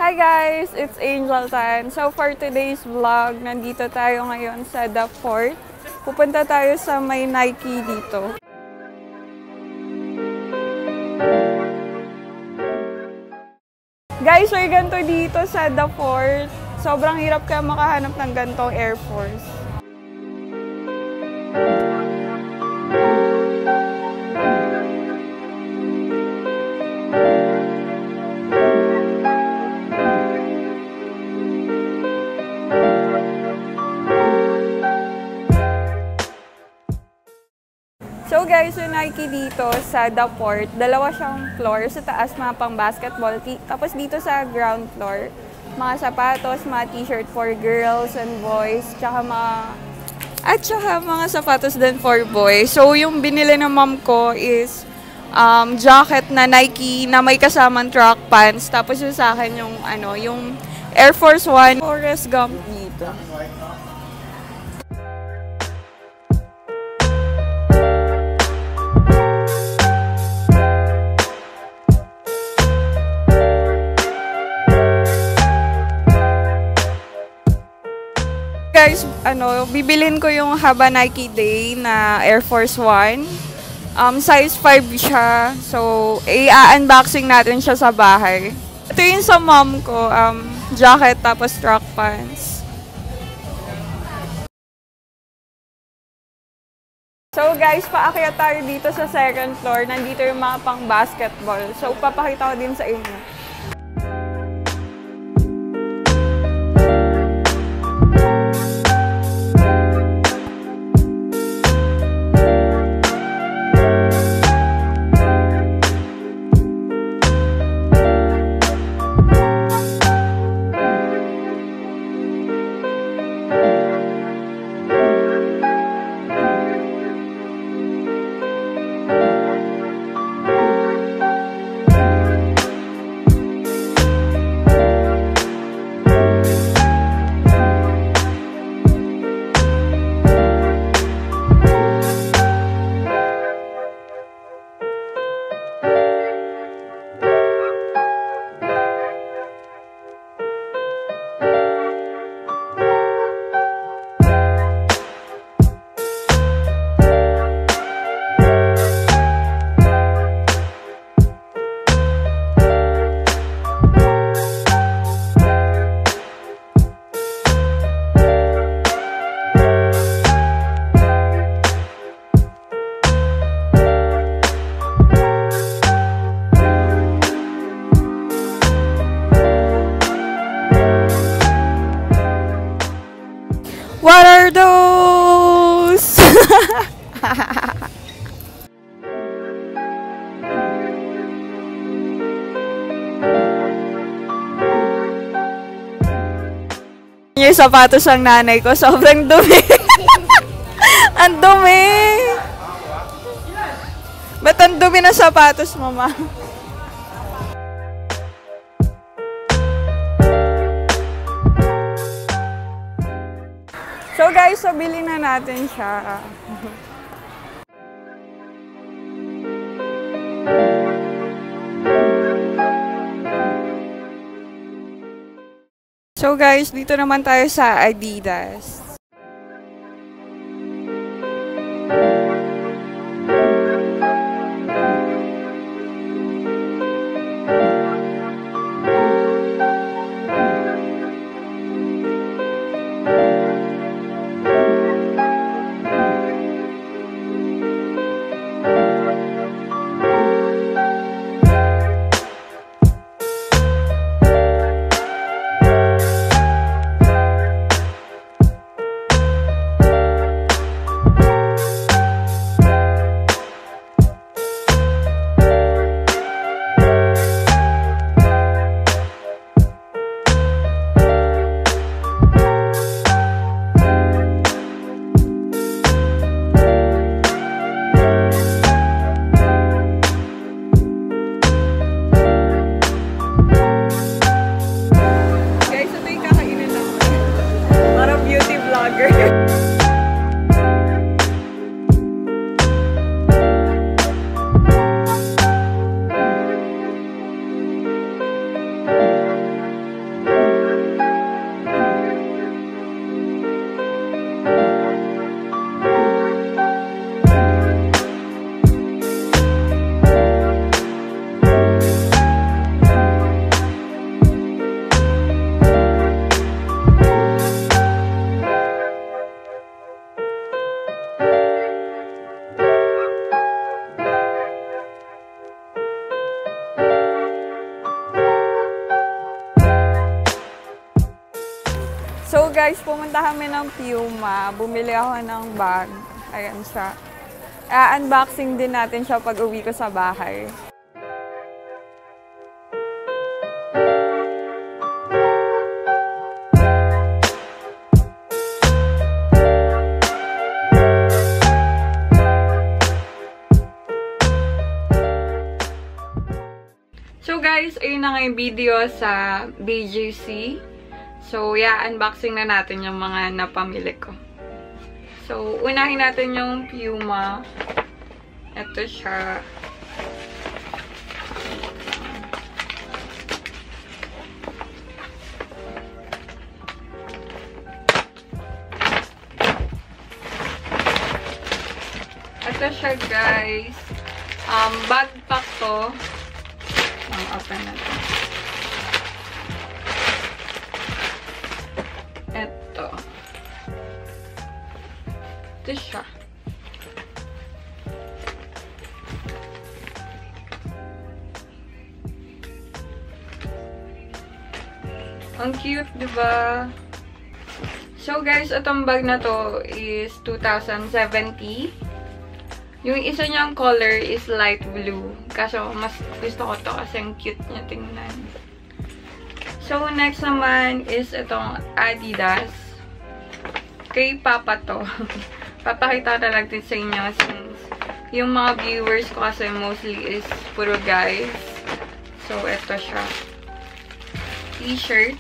Hi guys! It's Angel Tan. So for today's vlog, nandito tayo ngayon sa The Fort. Pupunta tayo sa may Nike dito. Guys, may ganito dito sa The Fort. Sobrang hirap kaya makahanap ng ganitong Air Force. So guys, yung Nike dito sa The Fort, dalawa siyang floor. Sa taas, mga pang basketball. Tapos dito sa ground floor, mga sapatos, mga t-shirt for girls and boys, tsaka mga sapatos din for boys. So yung binili ng mom ko is jacket na Nike na may kasamang track pants. Tapos yung sa akin yung Air Force One, Forrest Gump dito. Guys, bibilin ko yung Haba Nike Day na Air Force One. Size 5 siya. So, i-unboxing natin siya sa bahay. Ito yung sa mom ko, jacket tapos track pants. So guys, paakyat tayo dito sa second floor. Nandito yung mga pang basketball. So, papakita ko din sa inyo. What are those? Yung sapatos ng nanay ko, sobrang dumi. Ang dumi! Ba't ang dumi ng sapatos, mama? So guys, so bilhin na natin siya. So guys, dito naman tayo sa Adidas. So guys, pumunta kami ng Puma. Bumili ako ng bag. Ayan siya. Unboxing din natin siya pag uwi ko sa bahay. So guys, ayun na nga yung video sa BGC. So, unboxing na natin yung mga napamili ko. So, unahin natin yung Puma. Ito siya. Ito siya, guys. Backpack to. Open natin. Ito. Ito siya. Ang cute, diba? So, guys, itong bag na to is 2,070. Yung isa niyang color is light blue. Kaso, mas gusto ko to kasi ang cute niya tingnan. So, next naman is itong Adidas. Kay Papa to. Papakita na lang din sa inyo since yung mga viewers ko kasi mostly is puro guys. So, ito siya. T-shirt.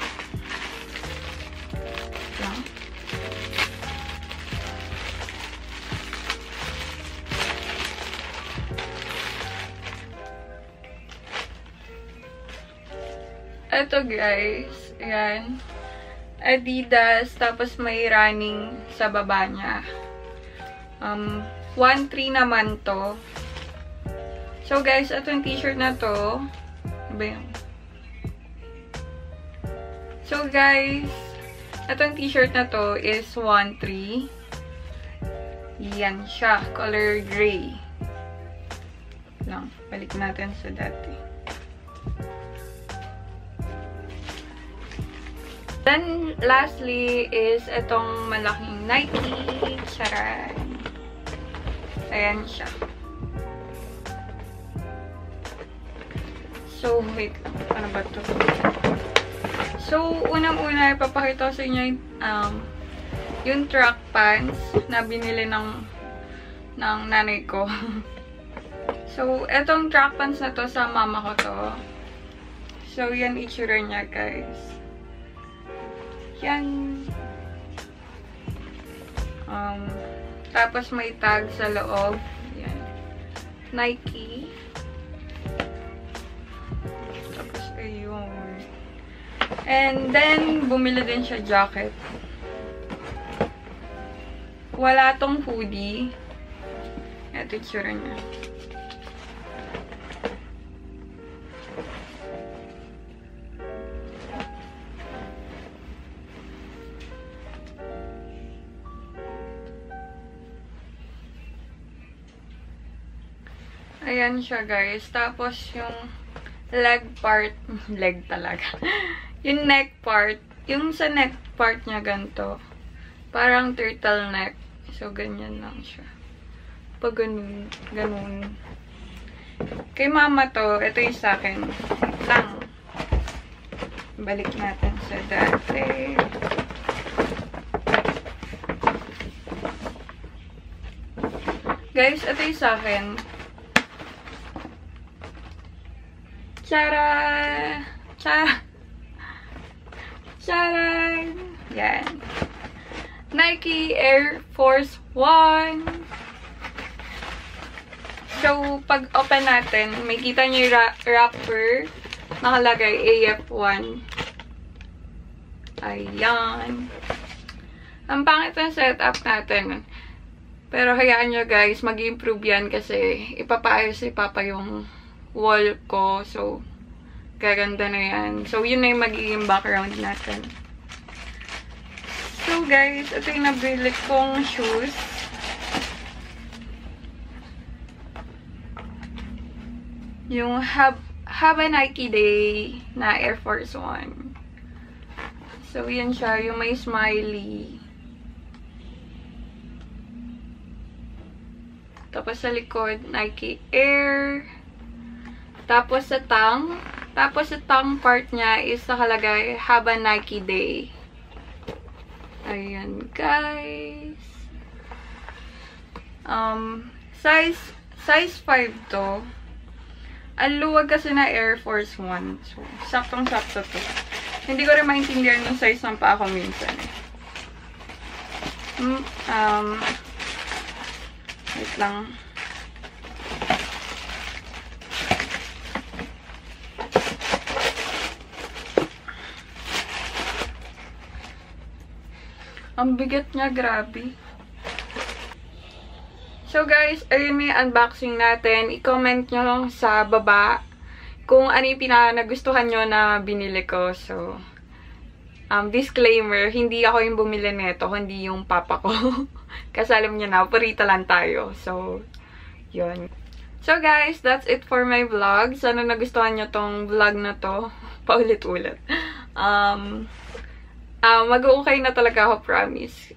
Ito guys, ayan, Adidas, tapos may running sa baba niya. 1.3 naman to. So guys, itong t-shirt na to, ba yun? So guys, itong t-shirt na to is 1.3. Yan siya, color gray. Lang, balik natin sa dati. Then, lastly, is itong malaking Nike. Charan. Ayan siya. So, wait lang. Ano ba ito? So, unang-una, ipapakita ko sa inyo yung track pants na binili ng nanay ko. So, itong track pants na to, sa mama ko to. So, yan itsura niya, guys. Yan. Tapos may tag sa loob. Yan. Nike. Tapos ayun. And then, bumili din siya jacket. Wala tong hoodie. Ito itsura niya. Ayan siya, guys. Tapos, yung leg part, leg talaga. Yung neck part, yung sa neck part niya ganito. Parang turtleneck. So, ganyan lang siya. Pag ganun, ganun. Kay mama to, ito yung sa akin. Lang. Balik natin sa dati. Guys, ito yung sa akin. Tara! Tara! Charan! Yan. Nike Air Force 1. So, pag open natin, may kita nyo yung wrapper. Nakalagay AF1. Ayan. Ang pangit ng setup natin. Pero hayaan nyo guys, mag-improve yan kasi ipapaayos si Papa yung wall ko. So, gaganda na yan. So, yun na yung magiging background natin. So, guys, ito yung nabili kong shoes. Yung Have a Nike Day na Air Force 1. So, So, yan siya. Yung may smiley. Tapos sa likod, Nike Air. Tapos sa tongue. Tapos sa tongue part niya is nakalagay, Have a Nike Day. Ayan, guys. Size 5 to. Ang luwag kasi na Air Force 1. So, saktong-sakto to. Hindi ko rin maintindihan yung size ng pa ako minsan. Wait lang. Ang bigat niya, grabe. So guys, ayun na yung unboxing natin. I-comment nyo sa baba kung ano yung nagustuhan nyo na binili ko. So, disclaimer, hindi ako yung bumili nito, hindi yung papa ko. Kasi alam niyo na, purita lang tayo. So, yun. So guys, that's it for my vlog. Sana nagustuhan nyo tong vlog na to. Paulit-ulit. Mag-uukay na talaga ako, promise.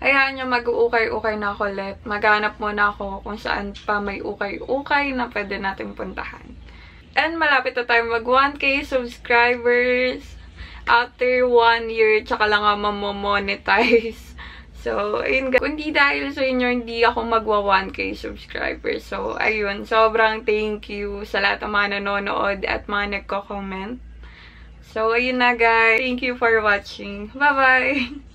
Hayaan nyo, mag-uukay-ukay na ako ulit. Maghanap muna ako kung saan pa may ukay-ukay na pwede natin puntahan. And malapit na tayo mag 1K subscribers. After 1 year, tsaka lang ako mamomonetize. So, ayun guys. Kung di dahil sa inyo, hindi ako magwa 1K subscribers. So, ayun. Sobrang thank you sa lahat ng mga nanonood at mga nagko-comment. So, ayun na guys. Thank you for watching. Bye-bye!